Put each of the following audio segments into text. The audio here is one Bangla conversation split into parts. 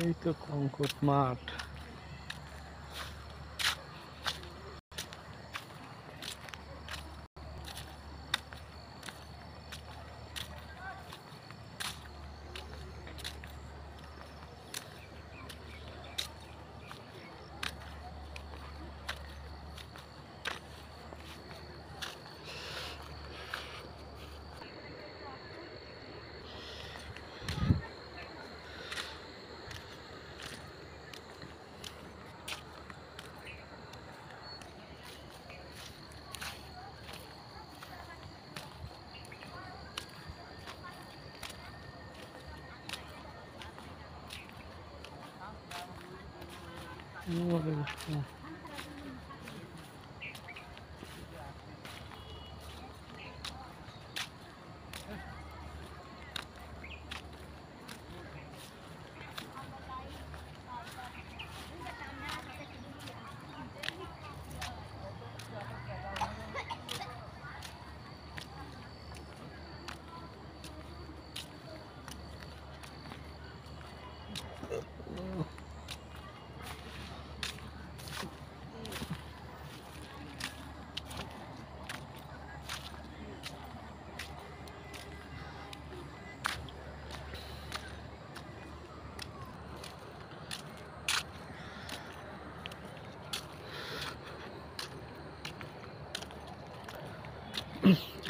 এই তো কংকর মাঠ।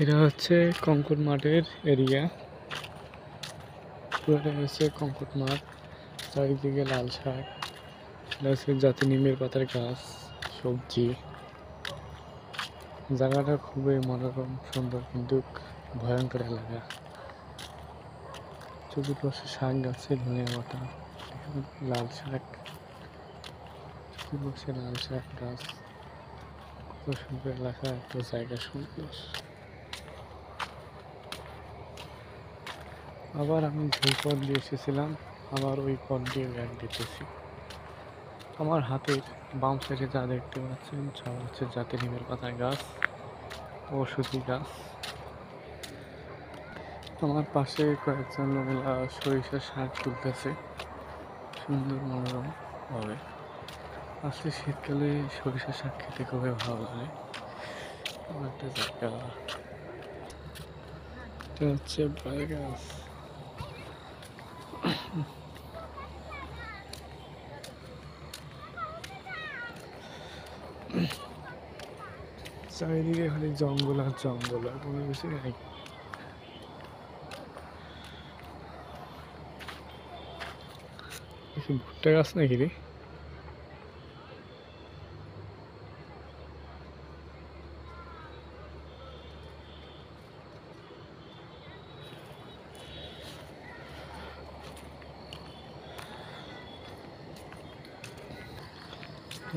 এটা হচ্ছে কংকর মাঠের এরিয়া। পুরোটা হচ্ছে কংকর মাঠ, চারিদিকে লাল শাক, এটা হচ্ছে জাতি নিমের পাতার গাছ, সবজি। জায়গাটা খুবই মনোরম সুন্দর, কিন্তু ভয়ঙ্কর এলাকা। চতুর্পাশে শাক গাছে ধনিয়া পাতা, লাল শাক, চতুর্পাশে লাল শাক গাছ। কত সুন্দর এলাকা, এত জায়গা সুন্দর। আবার আমি যে পথ দিয়ে এসেছিলাম, আবার ওই পথ দিয়ে ব্যাগ দিতেছি। আমার হাতের বাম সাইডে যা দেখতে পাচ্ছেন সব হচ্ছে জাতি নিমের পাতার গাছ, ঔষধি গাছ। আমার পাশে কয়েকজন মহিলা সরিষার শাক তুলতেছে, সুন্দর মনোরম ভাবে। আসলে শীতকালে সরিষার শাক খেতে খুবই ভালো লাগে। একটা জায়গা, এটা হচ্ছে বাঁশ গাছ। চারিদিকে খালি জঙ্গল আর জঙ্গল, আর কোনো কিছু নেই। ভুট্টা গাছ নাকি রে?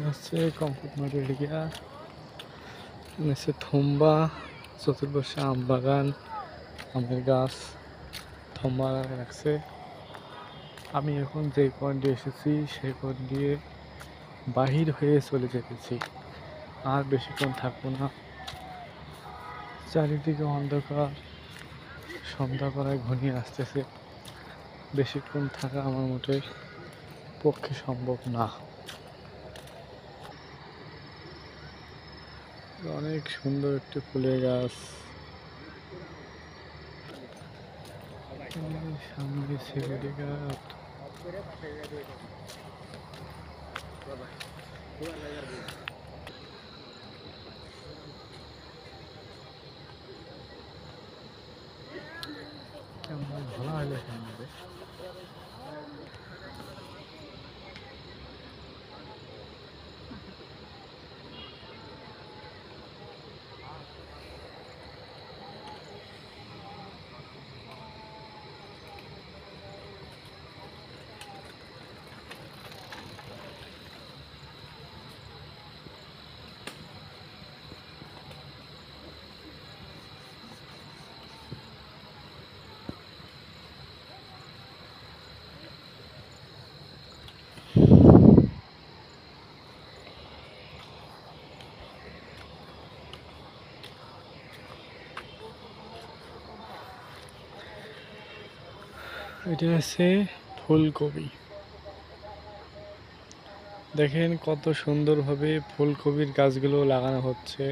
হচ্ছে কংকর মাঠ এরিয়া, নিচে থম্বা, চতুর্পাশে আম বাগান, আমের গাছ, থম্বা রাখছে। আমি এখন যে পয়েন্ট দিয়ে এসেছি সেই পয়েন্ট দিয়ে বাহির হয়ে চলে যেতেছি, আর বেশিক্ষণ থাকবো না। চারিদিকে অন্ধকার, সন্ধ্যা করায় ঘনিয়ে আসতেছে। বেশিক্ষণ থাকা আমার মোটের পক্ষে সম্ভব না। অনেক সুন্দর একটি ফুলের গাছ, সামনে সিকিউরিটি গার্ড। ভালো হইলে সামনে এটা আছে ফুলকপি। দেখেন কত সুন্দরভাবে ফুলকপির গাছগুলো লাগানো হচ্ছে।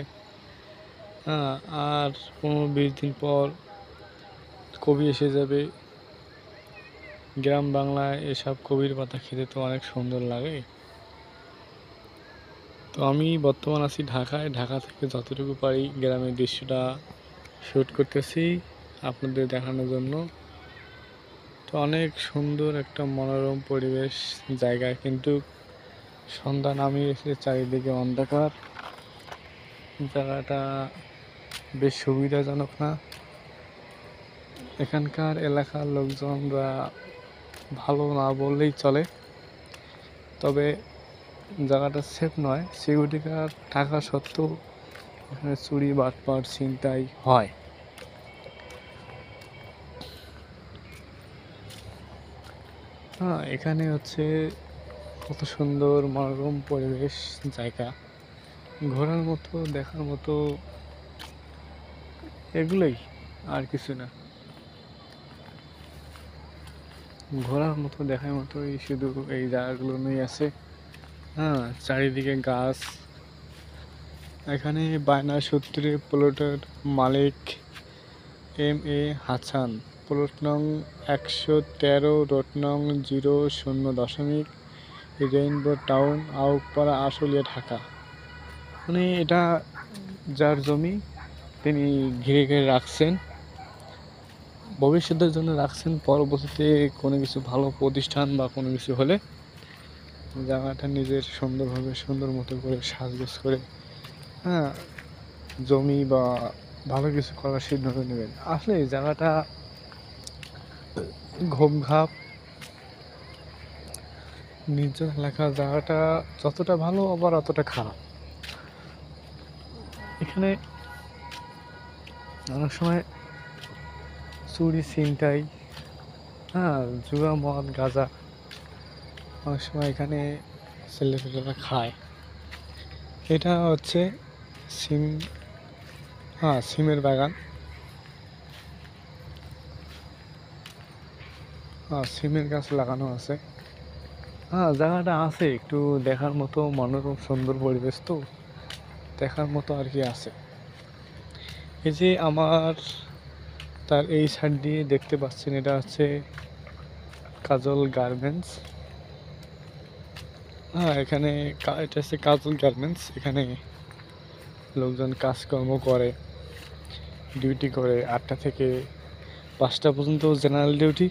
হ্যাঁ, আর 15-20 দিন পর কবি এসে যাবে। গ্রাম বাংলায় এসব কবির পাতা খেতে তো অনেক সুন্দর লাগে। তো আমি বর্তমান আছি ঢাকায়। ঢাকা থেকে যতটুকু পারি গ্রামের দৃশ্যটা শ্যুট করতেছি আপনাদের দেখানোর জন্য। তো অনেক সুন্দর একটা মনোরম পরিবেশ জায়গায়, কিন্তু সন্ধ্যা নামিয়ে এসে চারিদিকে অন্ধকার। জায়গাটা বেশ সুবিধাজনক না। এখানকার এলাকার লোকজনরা ভালো না বললেই চলে, তবে জায়গাটা সেফ নয়। সিকিউরিটি গার্ড থাকা সত্ত্বেও এখানে চুরি বাটপার ছিনতাই হয়। হ্যাঁ, এখানে হচ্ছে কত সুন্দর মনোরম পরিবেশ জায়গা, ঘোরার মতো দেখার মতো, এগুলোই আর কিছু না। ঘোরার মতো দেখার মতোই শুধু এই জায়গাগুলো নিয়ে আছে। হ্যাঁ, চারিদিকে গাছ। এখানে বায়না সূত্রে প্লটের মালিক M.A. হাসান, প্লট নং 113, রোড নং 0-0, রেইনবো টাউন, আউকপাড়া, আশুলিয়া, ঢাকা। মানে এটা যার জমি তিনি ঘিরে ঘিরে রাখছেন, ভবিষ্যতের জন্য রাখছেন। পরবর্তীতে কোনো কিছু ভালো প্রতিষ্ঠান বা কোনো কিছু হলে জায়গাটা নিজের সুন্দরভাবে সুন্দর মতো করে সাজগোজ করে, হ্যাঁ, জমি বা ভালো কিছু করার সিদ্ধান্ত নেবেন। আসলে এই জায়গাটা ঘোপঘাপ নির্জন এলাকা, জায়গাটা যতটা ভালো আবার অতটা খারাপ। এখানে অনেক সময় চুরি ছিনতাই, হ্যাঁ, জুয়া মদ গাঁজা অনেক সময় এখানে ছেলেপেলেরা খায়। এটা হচ্ছে সিম, হ্যাঁ, সিমের বাগান। হ্যাঁ, সিমের গাছ লাগানো আছে। হ্যাঁ, জায়গাটা আছে একটু দেখার মতো, মনোরম সুন্দর পরিবেশ তো দেখার মতো আর কি আছে। এই যে আমার তার এই সাইড দিয়ে দেখতে পাচ্ছেন, এটা হচ্ছে কাজল গার্মেন্টস। হ্যাঁ, এখানে এটা হচ্ছে কাজল গার্মেন্টস। এখানে লোকজন কাজকর্ম করে, ডিউটি করে 8টা থেকে 5টা পর্যন্ত জেনারেল ডিউটি।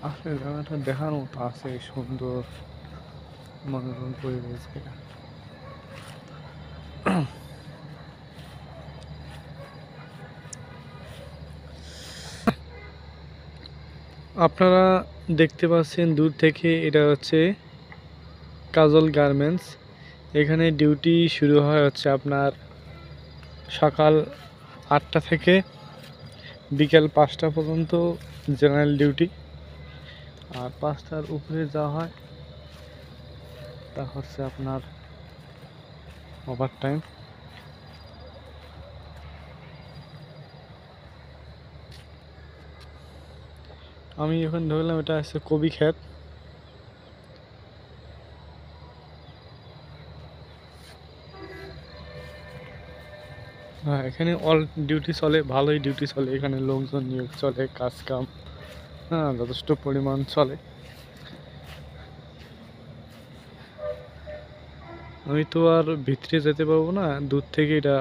আসলে জায়গাটা দেখার মতো আছে, সুন্দর মনোরম পরিবেশ জায়গা। আপনারা দেখতে পাচ্ছেন দূর থেকে, এটা হচ্ছে কাজল গার্মেন্টস। এখানে ডিউটি শুরু হয় হচ্ছে আপনার সকাল 8টা থেকে বিকেল 5টা পর্যন্ত জেনারেল ডিউটি, আর 5টার উপরে যাওয়া হয় তা হচ্ছে আপনার ওভার টাইম। আমি এখন ধরলাম এটা হচ্ছে কবি ক্ষেত। হ্যাঁ, এখানে অল ডিউটি চলে, ভালোই ডিউটি চলে। এখানে লোকজন নিয়োগ চলে, কাজ কাম, হ্যাঁ, যথেষ্ট পরিমাণ চলে। আমি তো আর ভিতরে যেতে পারবো না, দূর থেকে এটা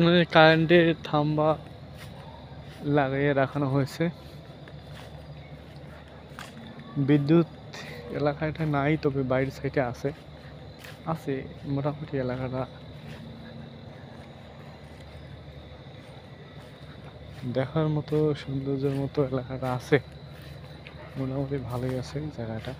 মানে কারেন্টের থাম্বা লাগিয়ে রাখানো হয়েছে। বিদ্যুৎ এলাকাটা নাই, তবে বাইরের সাইডে আছে আছে মোটামুটি এলাকাটা দেখার মতো, সৌন্দর্যের মতো এলাকাটা আছে, মোটামুটি ভালোই আছে জায়গাটা।